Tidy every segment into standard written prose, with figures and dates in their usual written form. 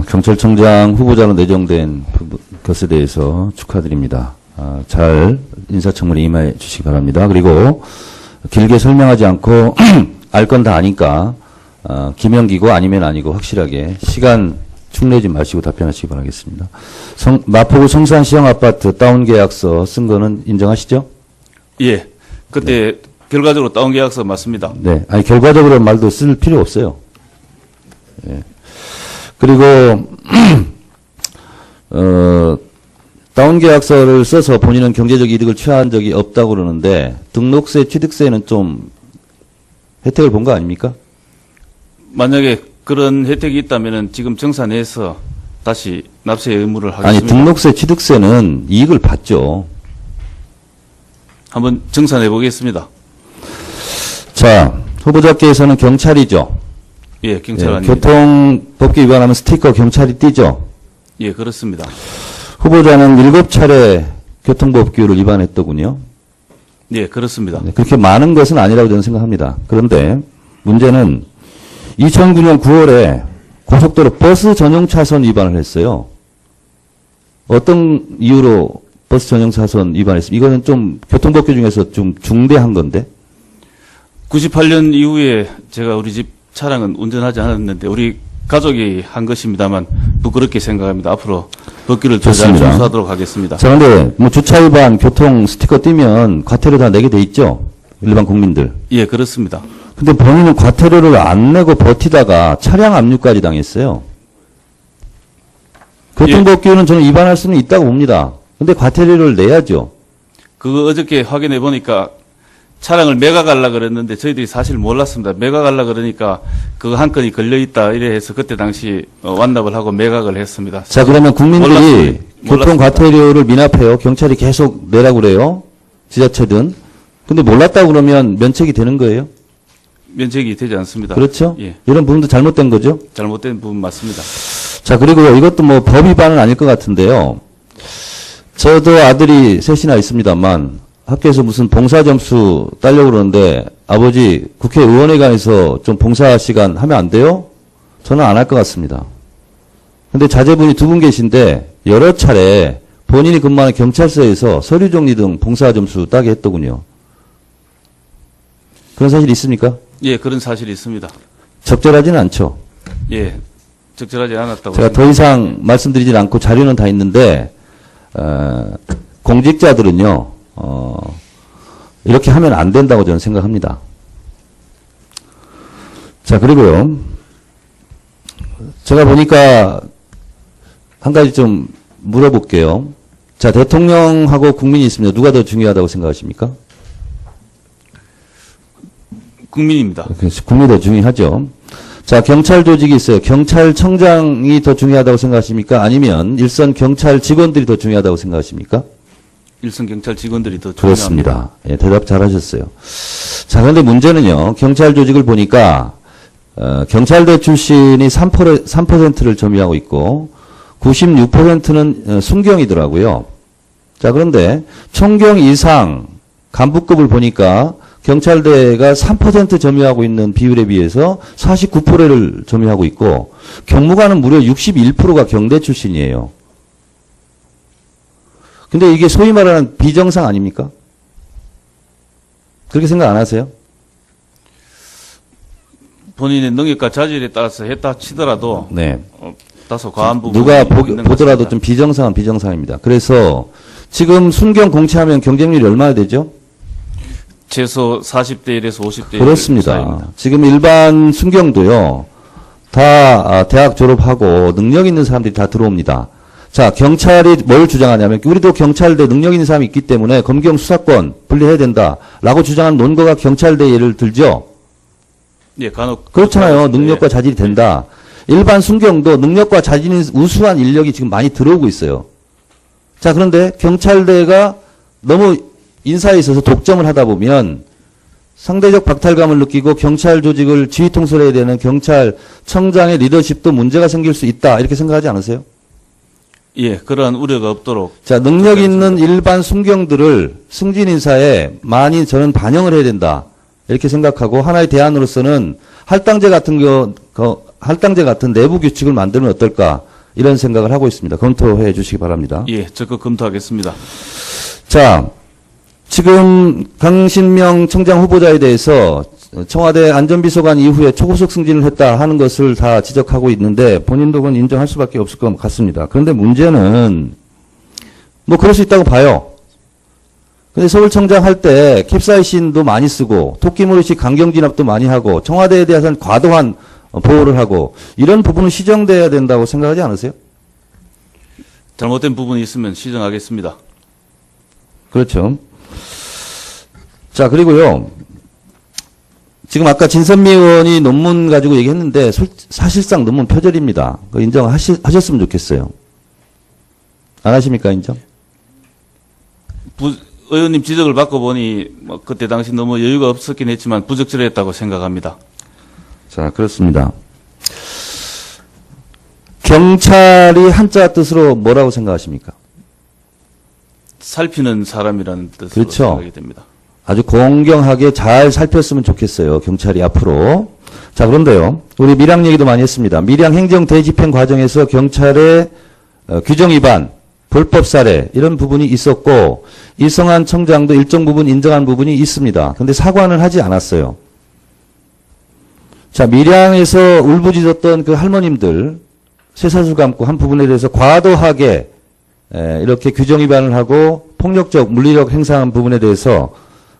경찰청장 후보자로 내정된 것에 대해서 축하드립니다. 잘 인사청문회 임해 주시기 바랍니다. 그리고 길게 설명하지 않고 알 건 다 아니까 기명기고 아니면 아니고 확실하게 시간 축내지 마시고 답변하시기 바라겠습니다. 마포구 성산 시형아파트 다운계약서 쓴 거는 인정하시죠? 예. 그때 결과적으로 다운계약서 맞습니다. 네. 아니, 결과적으로 말도 쓸 필요 없어요. 예. 그리고, 다운계약서를 써서 본인은 경제적 이득을 취한 적이 없다고 그러는데, 등록세, 취득세는 좀 혜택을 본 거 아닙니까? 만약에 그런 혜택이 있다면은 지금 정사 내에서 다시 납세 의무를 하겠습니다. 아니, 등록세, 취득세는 이익을 받죠. 한번 정산해 보겠습니다. 자, 후보자께서는 경찰이죠. 예, 경찰 예, 아닙니다. 교통법규 위반하면 스티커 경찰이 띄죠. 예, 그렇습니다. 후보자는 7차례 교통법규를 위반했더군요. 예, 그렇습니다. 네, 그렇게 많은 것은 아니라고 저는 생각합니다. 그런데 문제는 2009년 9월에 고속도로 버스 전용 차선 위반을 했어요. 어떤 이유로 버스 전용 차선 위반했습니까? 이거는 좀 교통법규 중에서 좀 중대한 건데. 98년 이후에 제가 우리 집 차량은 운전하지 않았는데 우리 가족이 한 것입니다만 부끄럽게 생각합니다. 앞으로 법규를 더 잘 좋습니다. 준수하도록 하겠습니다. 자, 근데 뭐 주차 위반 교통 스티커 띄면 과태료 다 내게 돼 있죠? 일반 국민들. 예, 그렇습니다. 근데 본인은 과태료를 안 내고 버티다가 차량 압류까지 당했어요. 교통법규는 저는 위반할 수는 있다고 봅니다. 근데 과태료를 내야죠. 그거 어저께 확인해 보니까 차량을 매각하려고 그랬는데 저희들이 사실 몰랐습니다. 매각하려고 그러니까 그거 한 건이 걸려있다 이래 해서 그때 당시 완납을 하고 매각을 했습니다. 자, 그러면 국민들이 몰랐습니다. 교통 과태료를 미납해요. 경찰이 계속 내라고 그래요. 지자체든. 근데 몰랐다고 그러면 면책이 되는 거예요. 면책이 되지 않습니다. 그렇죠? 예, 이런 부분도 잘못된 거죠. 잘못된 부분 맞습니다. 자, 그리고 이것도 뭐 법 위반은 아닐 것 같은데요. 저도 아들이 셋이나 있습니다만 학교에서 무슨 봉사 점수 따려고 그러는데 아버지 국회의원회관에서 좀 봉사 시간 하면 안 돼요? 저는 안 할 것 같습니다. 근데 자제분이 2분 계신데 여러 차례 본인이 근무하는 경찰서에서 서류 정리 등 봉사 점수 따게 했더군요. 그런 사실 있습니까? 예, 그런 사실이 있습니다. 적절하지는 않죠. 예, 적절하지 않았다고. 제가 더 이상 말씀드리진 않고 자료는 다 있는데 공직자들은요 이렇게 하면 안 된다고 저는 생각합니다. 자, 그리고요 제가 보니까 한 가지 좀 물어볼게요. 자, 대통령하고 국민이 있습니다. 누가 더 중요하다고 생각하십니까? 국민입니다. 국민이 더 중요하죠. 자, 경찰 조직이 있어요. 경찰청장이 더 중요하다고 생각하십니까? 아니면 일선 경찰 직원들이 더 중요하다고 생각하십니까? 일선 경찰 직원들이 더 중요합니다. 그렇습니다. 예, 대답 잘하셨어요. 자, 그런데 문제는요. 경찰 조직을 보니까 경찰대 출신이 3%를 점유하고 있고 96%는 순경이더라고요. 자, 그런데 총경 이상 간부급을 보니까 경찰대가 3% 점유하고 있는 비율에 비해서 49%를 점유하고 있고 경무관은 무려 61%가 경대 출신이에요. 근데 이게 소위 말하는 비정상 아닙니까? 그렇게 생각 안 하세요? 본인의 능력과 자질에 따라서 했다 치더라도 네. 다소 과한 부분이 누가 있는 것 보더라도 같습니다. 좀 비정상은 비정상입니다. 그래서 지금 순경 공채하면 경쟁률이 얼마나 되죠? 최소 40대 1에서 50대 그렇습니다. 지금 일반 순경도요. 다 대학 졸업하고 능력 있는 사람들이 다 들어옵니다. 자, 경찰이 뭘 주장하냐면 우리도 경찰대 능력 있는 사람이 있기 때문에 검경 수사권 분리해야 된다라고 주장하는 논거가 경찰대 예를 들죠. 예, 간혹 그렇잖아요. 능력과 자질이 된다. 일반 순경도 능력과 자질이 우수한 인력이 지금 많이 들어오고 있어요. 자, 그런데 경찰대가 너무 인사에 있어서 독점을 하다 보면 상대적 박탈감을 느끼고 경찰 조직을 지휘 통솔해야 되는 경찰청장의 리더십도 문제가 생길 수 있다. 이렇게 생각하지 않으세요? 예, 그러한 우려가 없도록. 자, 능력 있는 일반 순경들을 승진 인사에 많이 저는 반영을 해야 된다. 이렇게 생각하고 하나의 대안으로서는 할당제 같은 할당제 같은 내부 규칙을 만들면 어떨까? 이런 생각을 하고 있습니다. 검토해 주시기 바랍니다. 예, 적극 검토하겠습니다. 자, 지금 강신명 청장 후보자에 대해서 청와대 안전비서관 이후에 초고속 승진을 했다 하는 것을 다 지적하고 있는데 본인도 그건 인정할 수밖에 없을 것 같습니다. 그런데 문제는 뭐 그럴 수 있다고 봐요. 근데 서울청장 할 때 캡사이신도 많이 쓰고 토끼모리식 강경진압도 많이 하고 청와대에 대해서는 과도한 보호를 하고 이런 부분은 시정돼야 된다고 생각하지 않으세요? 잘못된 부분이 있으면 시정하겠습니다. 그렇죠. 자, 그리고요. 지금 아까 진선미 의원이 논문 가지고 얘기했는데 사실상 논문 표절입니다. 그거 인정하셨으면 좋겠어요. 안 하십니까, 인정? 의원님 지적을 받고 보니 뭐 그때 당시 너무 여유가 없었긴 했지만 부적절했다고 생각합니다. 자, 그렇습니다. 경찰이 한자 뜻으로 뭐라고 생각하십니까? 살피는 사람이라는 뜻으로 그렇죠. 생각이 됩니다. 아주 공경하게 잘 살폈으면 좋겠어요. 경찰이 앞으로. 자, 그런데요. 우리 밀양 얘기도 많이 했습니다. 밀양 행정 대집행 과정에서 경찰의 규정 위반, 불법 살해 이런 부분이 있었고 이성한 청장도 일정 부분 인정한 부분이 있습니다. 그런데 사과는 하지 않았어요. 자, 밀양에서 울부짖었던 그 할머님들 쇠사슬 감고 한 부분에 대해서 과도하게 이렇게 규정 위반을 하고 폭력적 물리력 행사한 부분에 대해서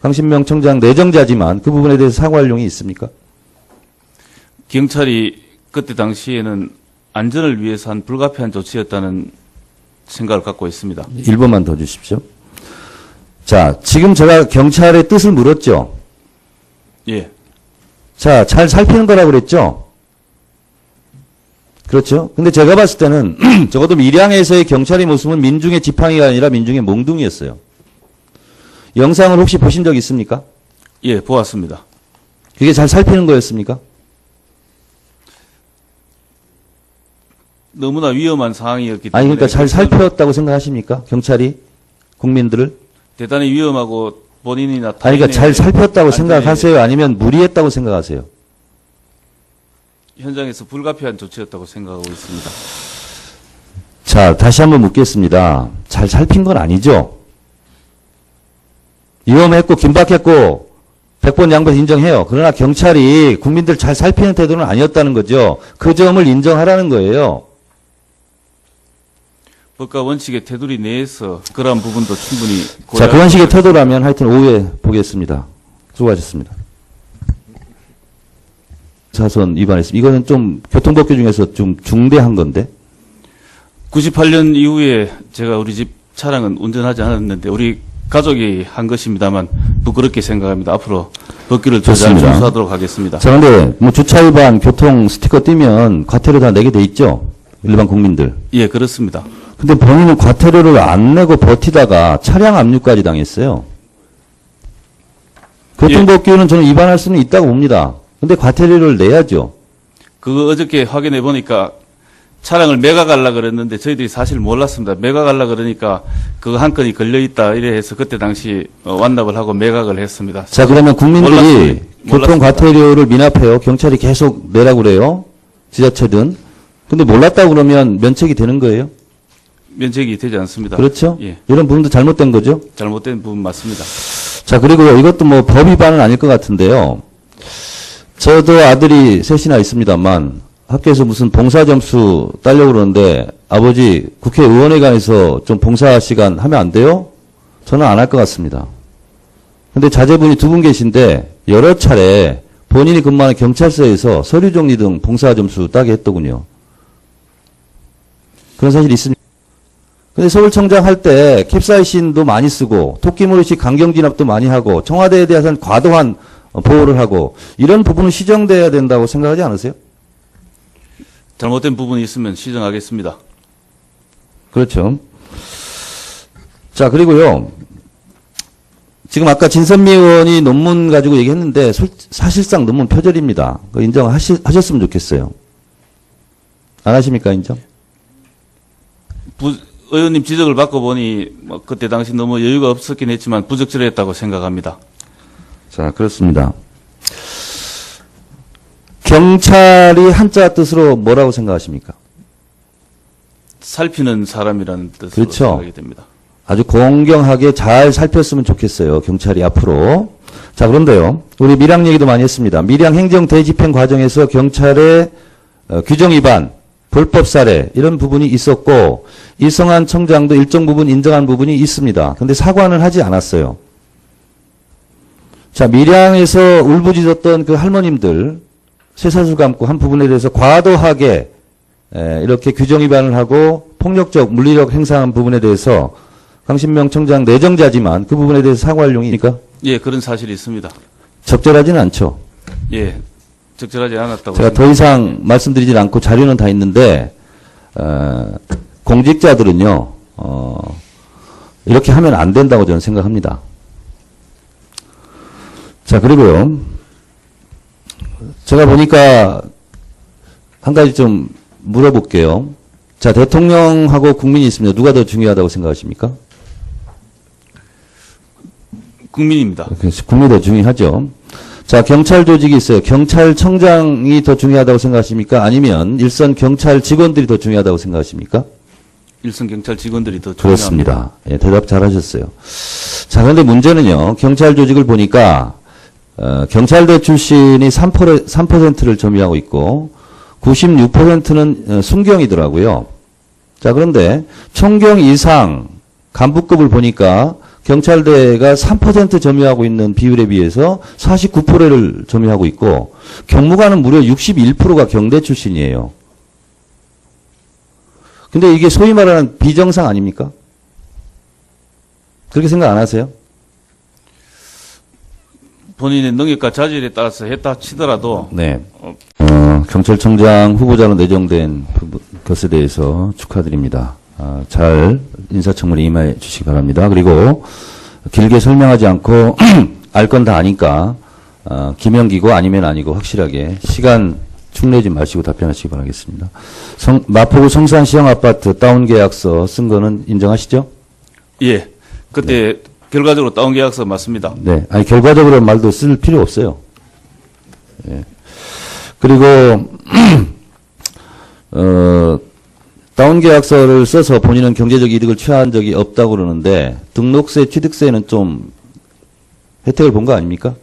강신명 청장 내정자지만 그 부분에 대해서 사과할 용이 있습니까? 경찰이 그때 당시에는 안전을 위해서 한 불가피한 조치였다는 생각을 갖고 있습니다. 1번만 더 주십시오. 자, 지금 제가 경찰의 뜻을 물었죠. 예, 자, 잘 살피는 거라고 그랬죠. 그렇죠. 근데 제가 봤을 때는 적어도 밀양에서의 경찰의 모습은 민중의 지팡이가 아니라 민중의 몽둥이였어요. 영상을 혹시 보신 적 있습니까? 예, 보았습니다. 그게 잘 살피는 거였습니까? 너무나 위험한 상황이었기 때문에 아니, 그러니까 잘 살폈다고 생각하십니까? 경찰이 국민들을? 대단히 위험하고 본인이나 아니, 그러니까 잘 살폈다고 안전에 생각하세요? 아니면 무리했다고 생각하세요? 현장에서 불가피한 조치였다고 생각하고 있습니다. 자, 다시 한번 묻겠습니다. 잘 살핀 건 아니죠? 위험했고, 긴박했고, 100번 양보해서 인정해요. 그러나 경찰이 국민들 잘 살피는 태도는 아니었다는 거죠. 그 점을 인정하라는 거예요. 법과 원칙의 테두리 내에서 그러한 부분도 충분히 자, 그런 식의 태도라면 하여튼 오후에 보겠습니다. 수고하셨습니다. 차선 위반했습니다. 이거는 좀 교통법규 중에서 좀 중대한 건데. 98년 이후에 제가 우리 집 차량은 운전하지 않았는데 우리 가족이 한 것입니다만 부끄럽게 생각합니다. 앞으로 법규를 더 잘 좋습니다. 준수하도록 하겠습니다. 자, 근데 뭐 주차 위반 교통 스티커 띄면 과태료 다 내게 돼 있죠? 일반 국민들. 예, 그렇습니다. 근데 본인은 과태료를 안 내고 버티다가 차량 압류까지 당했어요. 교통법규는 저는 위반할 수는 있다고 봅니다. 근데 과태료를 내야죠. 그거 어저께 확인해 보니까 차량을 매각하려고 그랬는데 저희들이 사실 몰랐습니다. 매각하려고 그러니까 그거 한 건이 걸려있다 이래 해서 그때 당시 완납을 하고 매각을 했습니다. 자, 그러면 국민들이 몰랐습니다. 교통 과태료를 미납해요. 경찰이 계속 내라고 그래요. 지자체든. 근데 몰랐다고 그러면 면책이 되는 거예요. 면책이 되지 않습니다. 그렇죠? 예, 이런 부분도 잘못된 거죠. 잘못된 부분 맞습니다. 자, 그리고요, 이것도 뭐 법 위반은 아닐 것 같은데요. 저도 아들이 셋이나 있습니다만 학교에서 무슨 봉사 점수 따려고 그러는데 아버지 국회의원회관에서 좀 봉사 시간 하면 안 돼요? 저는 안 할 것 같습니다. 근데 자제분이 두 분 계신데 여러 차례 본인이 근무하는 경찰서에서 서류 정리 등 봉사 점수 따게 했더군요. 그런 사실이 있습니다. 근데 서울청장 할 때 캡사이신도 많이 쓰고 토끼모리식 강경진압도 많이 하고 청와대에 대해서는 과도한 보호를 하고 이런 부분은 시정돼야 된다고 생각하지 않으세요? 잘못된 부분이 있으면 시정하겠습니다. 그렇죠. 자, 그리고요. 지금 아까 진선미 의원이 논문 가지고 얘기했는데 사실상 논문 표절입니다. 그거 인정하셨으면 좋겠어요. 안 하십니까, 인정? 의원님 지적을 받고 보니 뭐 그때 당시 너무 여유가 없었긴 했지만 부적절했다고 생각합니다. 자, 그렇습니다. 경찰이 한자 뜻으로 뭐라고 생각하십니까? 살피는 사람이라는 뜻으로 그렇죠. 생각이 됩니다. 아주 공경하게 잘 살폈으면 좋겠어요. 경찰이 앞으로. 자, 그런데요. 우리 밀양 얘기도 많이 했습니다. 밀양 행정 대집행 과정에서 경찰의 규정 위반, 불법 살해 이런 부분이 있었고 이성한 청장도 일정 부분 인정한 부분이 있습니다. 근데 사과는 하지 않았어요. 자, 밀양에서 울부짖었던 그 할머님들 쇠사슬 감고 한 부분에 대해서 과도하게 이렇게 규정 위반을 하고 폭력적 물리력 행사한 부분에 대해서 강신명 청장 내정자지만 그 부분에 대해서 사과할 용이니까 예, 그런 사실이 있습니다. 적절하지는 않죠. 예, 적절하지 않았다고 제가 더 이상 말씀드리진 않고 자료는 다 있는데 공직자들은요 이렇게 하면 안 된다고 저는 생각합니다. 자, 그리고요 제가 보니까 한 가지 좀 물어볼게요. 자, 대통령하고 국민이 있습니다. 누가 더 중요하다고 생각하십니까? 국민입니다. 국민이 더 중요하죠. 자, 경찰 조직이 있어요. 경찰청장이 더 중요하다고 생각하십니까? 아니면 일선 경찰 직원들이 더 중요하다고 생각하십니까? 일선 경찰 직원들이 더 중요합니다. 그렇습니다. 예, 대답 잘하셨어요. 자, 그런데 문제는요. 경찰 조직을 보니까 경찰대 출신이 3%를 점유하고 있고 96%는 순경이더라고요. 자, 그런데 총경 이상 간부급을 보니까 경찰대가 3% 점유하고 있는 비율에 비해서 49%를 점유하고 있고 경무관은 무려 61%가 경대 출신이에요. 근데 이게 소위 말하는 비정상 아닙니까? 그렇게 생각 안 하세요? 본인의 능력과 자질에 따라서 했다 치더라도 네. 경찰청장 후보자로 내정된 것에 대해서 축하드립니다. 잘 인사청문회 임해 주시기 바랍니다. 그리고 길게 설명하지 않고 알 건 다 아니까 기명기고 아니면 아니고 확실하게 시간 축내지 마시고 답변하시기 바라겠습니다. 마포구 성산 시형아파트 다운 계약서 쓴 거는 인정하시죠? 예, 그때 결과적으로 다운 계약서 맞습니다. 네. 아니, 결과적으로 말도 쓸 필요 없어요. 예. 그리고, 다운 계약서를 써서 본인은 경제적 이득을 취한 적이 없다고 그러는데, 등록세, 취득세는 좀 혜택을 본 거 아닙니까?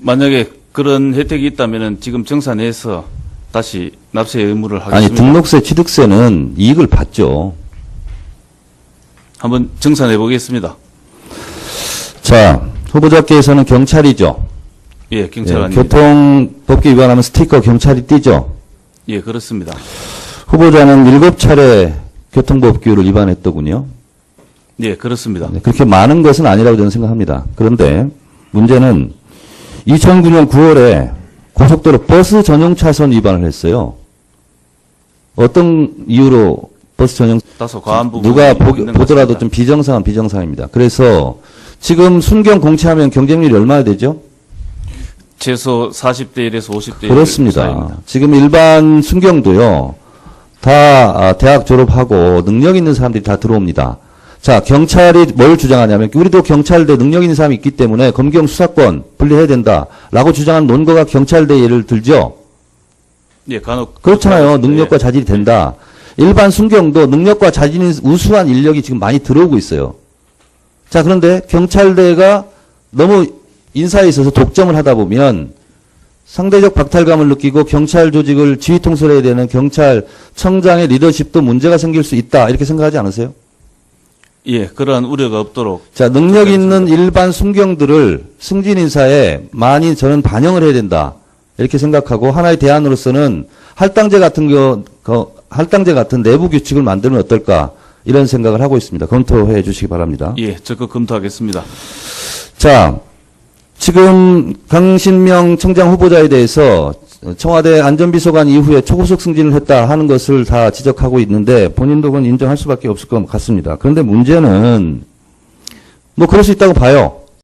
만약에 그런 혜택이 있다면 지금 정사 내에서 다시 납세 의무를 하겠습니다. 아니, 등록세, 취득세는 이익을 받죠. 한번 정사 내보겠습니다. 자, 후보자께서는 경찰이죠. 예, 경찰 예, 아닙니다. 교통법규 위반하면 스티커 경찰이 띄죠. 예, 그렇습니다. 후보자는 7차례 교통법규를 위반했더군요. 예, 그렇습니다. 네, 그렇게 많은 것은 아니라고 저는 생각합니다. 그런데 문제는 2009년 9월에 고속도로 버스 전용 차선 위반을 했어요. 어떤 이유로 버스 전용 다소 과한 부분이 누가 있는 것 보더라도 같습니다. 좀 비정상입니다. 그래서 지금 순경 공채하면 경쟁률이 얼마나 되죠? 최소 40대 1에서 50대 1 그렇습니다. 사이입니다. 지금 일반 순경도요. 다 대학 졸업하고 능력 있는 사람들이 다 들어옵니다. 자, 경찰이 뭘 주장하냐면 우리도 경찰대 능력 있는 사람이 있기 때문에 검경 수사권 분리해야 된다라고 주장하는 논거가 경찰대 예를 들죠. 예, 간혹 그렇잖아요. 예. 능력과 자질이 된다. 일반 순경도 능력과 자질이 우수한 인력이 지금 많이 들어오고 있어요. 자, 그런데 경찰대가 너무 인사에 있어서 독점을 하다 보면 상대적 박탈감을 느끼고 경찰 조직을 지휘 통솔해야 되는 경찰청장의 리더십도 문제가 생길 수 있다. 이렇게 생각하지 않으세요? 예, 그러한 우려가 없도록. 자, 능력 있는 일반 순경들을 승진 인사에 많이 저는 반영을 해야 된다. 이렇게 생각하고 하나의 대안으로서는 할당제 같은 내부 규칙을 만들면 어떨까? 이런 생각을 하고 있습니다. 검토해 주시기 바랍니다. 예, 적극 검토하겠습니다. 자, 지금 강신명 청장 후보자에 대해서 청와대 안전비서관 이후에 초고속 승진을 했다 하는 것을 다 지적하고 있는데 본인도 그건 인정할 수밖에 없을 것 같습니다. 그런데 문제는 뭐 그럴 수 있다고 봐요.